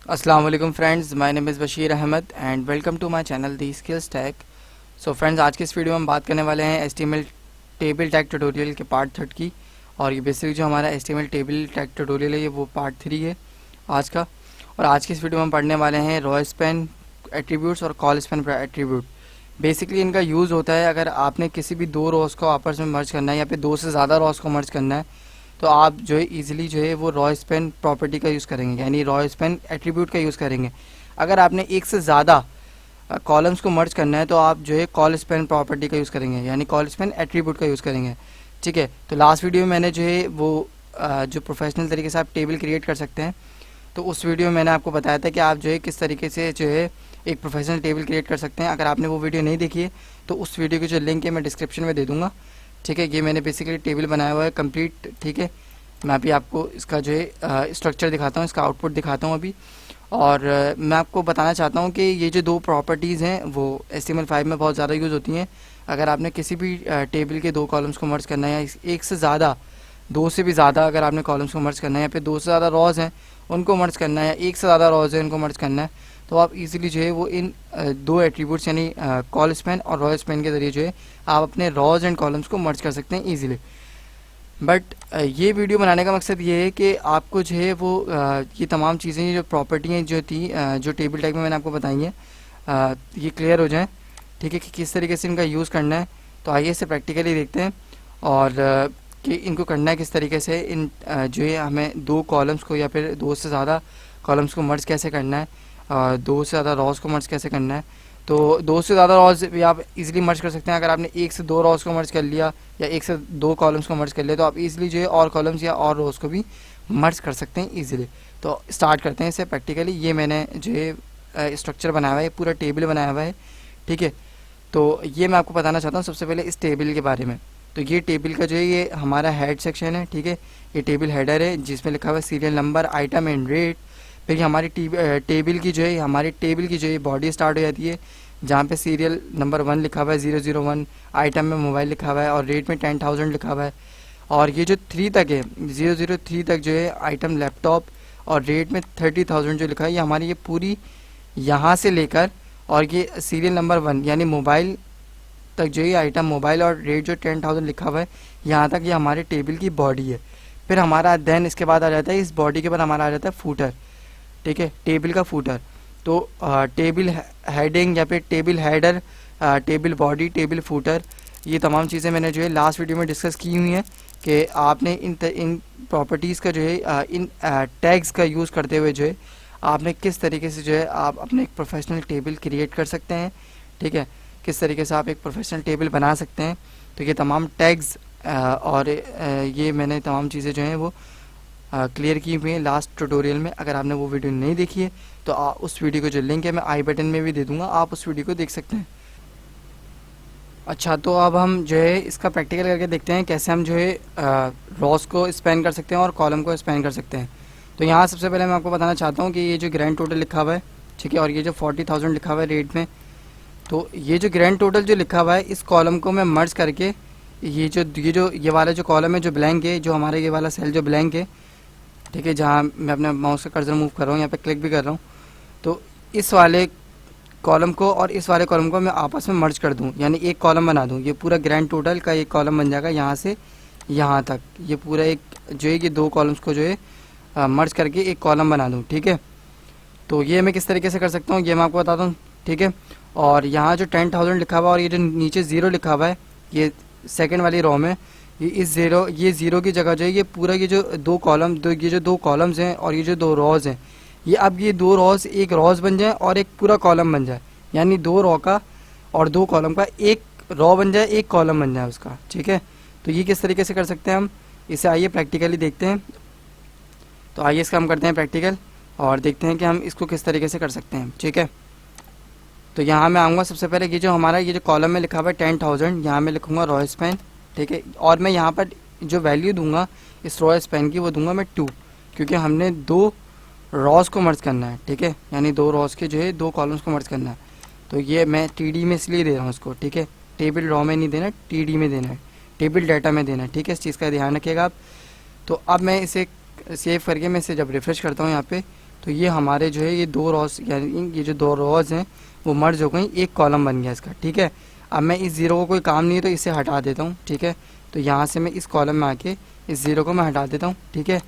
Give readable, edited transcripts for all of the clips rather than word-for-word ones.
अस्सलाम वालेकुम friends, my name is Bashir Ahmad and welcome to my channel the skills tag. So friends, आज के इस वीडियो में हम बात करने वाले हैं एचटीएमएल टेबल टैग ट्यूटोरियल के पार्ट 3 की। और ये बेसिक जो हमारा एचटीएमएल टेबल टैग ट्यूटोरियल है, ये वो पार्ट 3 है आज का। और आज की इस वीडियो में हम पढ़ने वाले हैं रो स्पैन एट्रीब्यूट्स और कॉल स्पैन एट्रीब्यूट। बेसिकली इनका यूज़ होता है अगर आपने किसी भी दो रोज़ को आपस में मर्ज करना है या फिर दो से ज़्यादा रोज़ को मर्ज करना है, तो आप जो है इजीली जो है वो रॉ स्पैन प्रॉपर्टी का यूज़ करेंगे, यानी रॉ स्पैन एट्रीब्यूट का यूज़ करेंगे। अगर आपने एक से ज़्यादा कॉलम्स को मर्ज करना है तो आप जो है कॉल स्पैन प्रॉपर्टी का यूज़ करेंगे, यानी कॉल स्पैन एट्रीब्यूट का यूज़ करेंगे। ठीक है, तो लास्ट वीडियो में मैंने जो है वो जो प्रोफेशनल तरीके से आप टेबल क्रिएट कर सकते हैं, तो उस वीडियो में मैंने आपको बताया था कि आप जो है किस तरीके से जो है एक प्रोफेशनल टेबल क्रिएट कर सकते हैं। अगर आपने वो वीडियो नहीं देखी है तो उस वीडियो की जो लिंक है मैं डिस्क्रिप्शन में दे दूँगा। ठीक है, ये मैंने बेसिकली टेबल बनाया हुआ है कंप्लीट। ठीक है, मैं अभी आपको इसका जो है स्ट्रक्चर दिखाता हूँ, इसका आउटपुट दिखाता हूँ अभी। और मैं आपको बताना चाहता हूँ कि ये जो दो प्रॉपर्टीज़ हैं वो HTML5 में बहुत ज़्यादा यूज़ होती हैं। अगर आपने किसी भी टेबल के दो कॉलम्स को मर्ज करना है या एक से ज़्यादा, दो से भी ज़्यादा अगर आपने कॉलम्स को मर्ज करना है या फिर दो से ज़्यादा रॉज हैं उनको मर्ज करना है या एक से ज़्यादा रॉज हैं उनको मर्ज करना है, तो आप इजीली जो है वो इन दो एट्रीब्यूट्स यानी कॉल स्पैन और रॉ स्पैन के ज़रिए जो है आप अपने रॉज एंड कॉलम्स को मर्ज कर सकते हैं ईजिली। बट ये वीडियो बनाने का मकसद ये है कि आपको जो है वो ये तमाम चीज़ें जो प्रॉपर्टी हैं जो थी जो टेबल टैग में मैंने आपको बताई हैं ये क्लियर हो जाएं। ठीक है, कि किस तरीके से इनका यूज़ करना है। तो आइए इसे प्रैक्टिकली देखते हैं और कि इनको करना है किस तरीके से। इन जो है हमें दो कॉलम्स को या फिर दो से ज़्यादा कॉलम्स को मर्ज कैसे करना है, दो से ज़्यादा रॉज को मर्ज कैसे करना है। तो दो से ज़्यादा रॉज भी आप इजीली मर्ज कर सकते हैं। अगर आपने एक से दो रॉज को मर्ज कर लिया या एक से दो कॉलम्स को मर्ज कर लिया तो आप इजीली जो है और कॉलम्स या और रोज को भी मर्ज कर सकते हैं इजीली। तो स्टार्ट करते हैं इसे प्रैक्टिकली। ये मैंने जो है स्ट्रक्चर बनाया हुआ है, पूरा टेबल बनाया हुआ है। ठीक है, तो ये मैं आपको बताना चाहता हूँ सबसे पहले इस टेबल के बारे में। तो ये टेबल का जो है ये हमारा हेड सेक्शन है। ठीक है, ये टेबल हेडर है जिसमें लिखा हुआ है serial number, item and rate. फिर हमारी टेबल की जो है हमारी टेबल की जो है बॉडी स्टार्ट हो जाती है जहाँ पे सीरियल नंबर 1 लिखा हुआ है 001, आइटम में मोबाइल लिखा हुआ है और रेट में 10,000 लिखा हुआ है। और ये जो 3 तक है 003 तक जो है आइटम लैपटॉप और रेट में 30,000 जो लिखा है, ये हमारी ये पूरी यहाँ से लेकर और ये सीरियल नंबर 1 यानी मोबाइल तक जो है आइटम मोबाइल और रेट जो 10,000 लिखा हुआ है, यहाँ तक ये हमारे टेबल की बॉडी है। फिर हमारा देन इसके बाद आ जाता है इस बॉडी के बाद हमारा आ जाता है फूटर। ठीक है, टेबल का फूटर। तो टेबल हेडिंग या फिर table header, table body, table footer, ये तमाम चीज़ें मैंने जो है लास्ट वीडियो में डिस्कस की हुई हैं कि आपने इन प्रॉपर्टीज़ का जो है इन टैग्स का यूज़ करते हुए जो है आपने किस तरीके से जो है आप अपने एक प्रोफेशनल टेबल क्रिएट कर सकते हैं। ठीक है, किस तरीके से आप एक प्रोफेशनल टेबल बना सकते हैं। तो ये तमाम टैग्स और ये मैंने तमाम चीज़ें जो हैं वो क्लियर की हुई है लास्ट ट्यूटोरियल में। अगर आपने वो वीडियो नहीं देखी है तो उस वीडियो को जो लिंक है मैं आई बटन में भी दे दूंगा, आप उस वीडियो को देख सकते हैं। अच्छा, तो अब हम जो है इसका प्रैक्टिकल करके देखते हैं कैसे हम जो है रॉस को स्पैन कर सकते हैं और कॉलम को स्पैन कर सकते हैं। तो यहाँ सबसे पहले मैं आपको बताना चाहता हूँ कि ये जो ग्रैंड टोटल लिखा हुआ है, ठीक है, और ये जो 40,000 लिखा हुआ है रेट में, तो ये जो ग्रैंड टोटल जो लिखा हुआ है इस कॉलम को मैं मर्ज करके ये वाला जो कॉलम है जो ब्लैंक है, जो हमारे ये वाला सेल जो ब्लैंक है, ठीक है, जहाँ मैं अपने माउस का कर्सर मूव कर रहा हूँ, यहाँ पे क्लिक भी कर रहा हूँ, तो इस वाले कॉलम को और इस वाले कॉलम को मैं आपस में मर्ज कर दूँ, यानी एक कॉलम बना दूँ। ये पूरा ग्रैंड टोटल का एक कॉलम बन जाएगा यहाँ से यहाँ तक। ये पूरा एक जो है ये दो कॉलम्स को जो है मर्ज करके एक कॉलम बना दूँ। ठीक है, तो ये मैं किस तरीके से कर सकता हूँ ये मैं आपको बताता हूँ। ठीक है, और यहाँ जो 10,000 लिखा हुआ और ये जो नीचे ज़ीरो लिखा हुआ है ये सेकंड वाली रो में, ये ज़ीरो की जगह जो है ये पूरा ये जो ये जो दो कॉलम्स हैं और ये जो दो रॉज हैं, ये अब ये दो रॉज एक रॉज बन जाए और एक पूरा कॉलम बन जाए, यानी दो रो का और दो कॉलम का एक रो बन जाए, एक कॉलम बन जाए उसका। ठीक है, तो ये किस तरीके से कर सकते हैं हम, इसे आइए प्रैक्टिकली देखते हैं। तो आइए इसका हम करते हैं प्रैक्टिकल और देखते हैं कि हम इसको किस तरीके से कर सकते हैं। ठीक है, तो यहाँ मैं आऊँगा सबसे पहले ये जो हमारा ये जो कॉलम में लिखा हुआ है 10,000, यहाँ मैं लिखूँगा रॉ स्पैन। ठीक है, और मैं यहाँ पर जो वैल्यू दूंगा इस रॉ स्पैन की वो दूंगा मैं 2, क्योंकि हमने दो रॉस को मर्ज करना है। ठीक है, यानी दो रॉस के जो है दो कॉलम्स को मर्ज करना है। तो ये मैं TD में इसलिए दे रहा हूँ इसको। ठीक है, टेबल रॉ में नहीं देना, TD में देना है, टेबल डाटा में देना है। ठीक है, इस चीज़ का ध्यान रखिएगा आप। तो अब मैं इसे सेव करके मैं इसे जब रिफ्रेश करता हूँ यहाँ पे, तो ये हमारे जो है ये दो रॉस यानी ये जो दो रॉज हैं वो मर्ज हो गई, एक कॉलम बन गया इसका। ठीक है, अब मैं इस ज़ीरो को कोई काम नहीं है तो इसे हटा देता हूँ। ठीक है, तो यहाँ से मैं इस कॉलम में आके इस ज़ीरो को मैं हटा देता हूँ। ठीक है,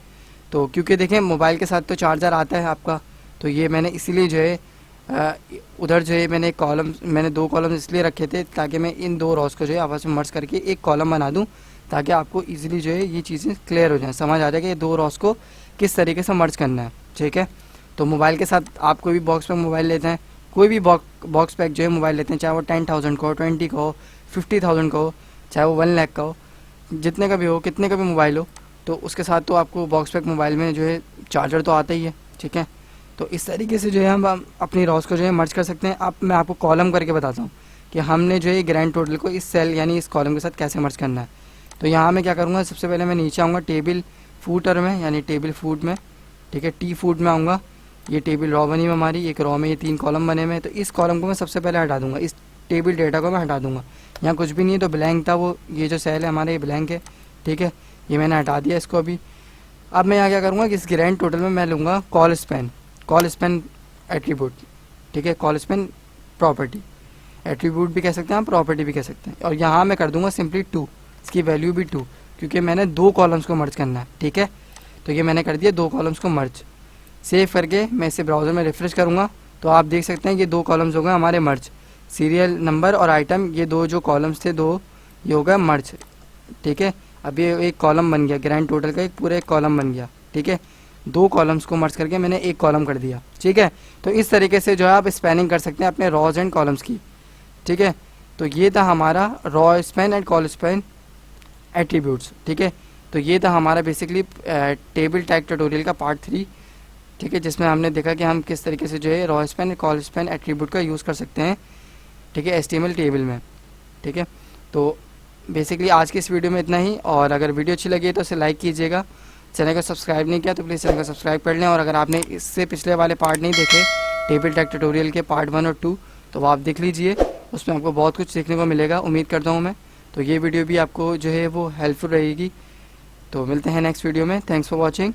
तो क्योंकि देखें मोबाइल के साथ तो चार्जर आता है आपका, तो ये मैंने इसीलिए जो है उधर जो है मैंने दो कॉलम इसलिए रखे थे ताकि मैं इन दो रॉस को जो है आपस में मर्ज करके एक कॉलम बना दूं, ताकि आपको इजीली जो है ये चीज़ें क्लियर हो जाए, समझ आ जाए कि ये दो रॉस को किस तरीके से मर्ज करना है। ठीक है, तो मोबाइल के साथ आप कोई भी बॉक्स पैक मोबाइल लेते हैं, कोई भी बॉक्स पैक जो है मोबाइल लेते हैं, चाहे वो 10,000 का हो, 20 का हो, 50,000 का हो, चाहे वो 1 लाख का हो, जितने का भी हो, कितने का भी मोबाइल हो, तो उसके साथ तो आपको बॉक्स पैक मोबाइल में जो है चार्जर तो आता ही है। ठीक है, तो इस तरीके से जो है हम अपनी रॉस को जो है मर्ज कर सकते हैं। अब मैं आपको कॉलम करके बताता हूँ कि हमने जो है ग्रैंड टोटल को इस सेल यानी इस कॉलम के साथ कैसे मर्ज करना है। तो यहाँ मैं क्या करूँगा, सबसे पहले मैं नीचे आऊँगा टेबल फूटर में यानी टेबल फूट में। ठीक है, टी फूट में आऊँगा, ये टेबल रॉ बनी हुई हमारी, एक रॉ में ये 3 कॉलम बने हुए हैं, तो इस कॉलम को मैं सबसे पहले हटा दूँगा, इस टेबल डेटा को मैं हटा दूँगा। यहाँ कुछ भी नहीं है तो ब्लैंक था वो, ये जो सेल है हमारा ये ब्लैंक है। ठीक है, ये मैंने हटा दिया इसको अभी। अब मैं यहाँ क्या करूँगा कि इस ग्रैंड टोटल में मैं लूँगा कॉल स्पैन एट्रीब्यूट। ठीक है, कॉल स्पैन प्रॉपर्टी, एट्रीब्यूट भी कह सकते हैं आप, प्रॉपर्टी भी कह सकते हैं। और यहाँ मैं कर दूंगा सिंपली 2, इसकी वैल्यू भी 2, क्योंकि मैंने दो कॉलम्स को मर्ज करना है। ठीक है, तो ये मैंने कर दिया दो कॉलम्स को मर्ज। सेव करके मैं इसे ब्राउज़र में रिफ्रेश करूँगा तो आप देख सकते हैं ये दो कॉलम्स हो गए हमारे मर्ज, सीरियल नंबर और आइटम, ये दो जो कॉलम्स थे दो, ये हो गया मर्ज। ठीक है, अब ये एक कॉलम बन गया, ग्रैंड टोटल का एक पूरा एक कॉलम बन गया। ठीक है, दो कॉलम्स को मर्ज करके मैंने एक कॉलम कर दिया। ठीक है, तो इस तरीके से जो है आप स्पैनिंग कर सकते हैं अपने रॉज एंड कॉलम्स की। ठीक है, तो ये था हमारा raw span and call span attributes. ठीक है, तो ये था हमारा बेसिकली टेबल टैग ट्यूटोरियल का पार्ट 3। ठीक है, जिसमें हमने देखा कि हम किस तरीके से जो है raw span call span attribute का यूज़ कर सकते हैं। ठीक है, HTML टेबल में। ठीक है, तो बेसिकली आज की इस वीडियो में इतना ही, और अगर वीडियो अच्छी लगी तो इसे लाइक कीजिएगा, चैनल को सब्सक्राइब नहीं किया तो प्लीज़ चैनल को सब्सक्राइब कर लें, और अगर आपने इससे पिछले वाले पार्ट नहीं देखे टेबल टैग ट्यूटोरियल के पार्ट 1 और 2 तो वो आप देख लीजिए, उसमें आपको बहुत कुछ सीखने को मिलेगा, उम्मीद करता हूँ मैं। तो ये वीडियो भी आपको जो है वो हेल्पफुल रहेगी। तो मिलते हैं नेक्स्ट वीडियो में, थैंक्स फॉर वॉचिंग।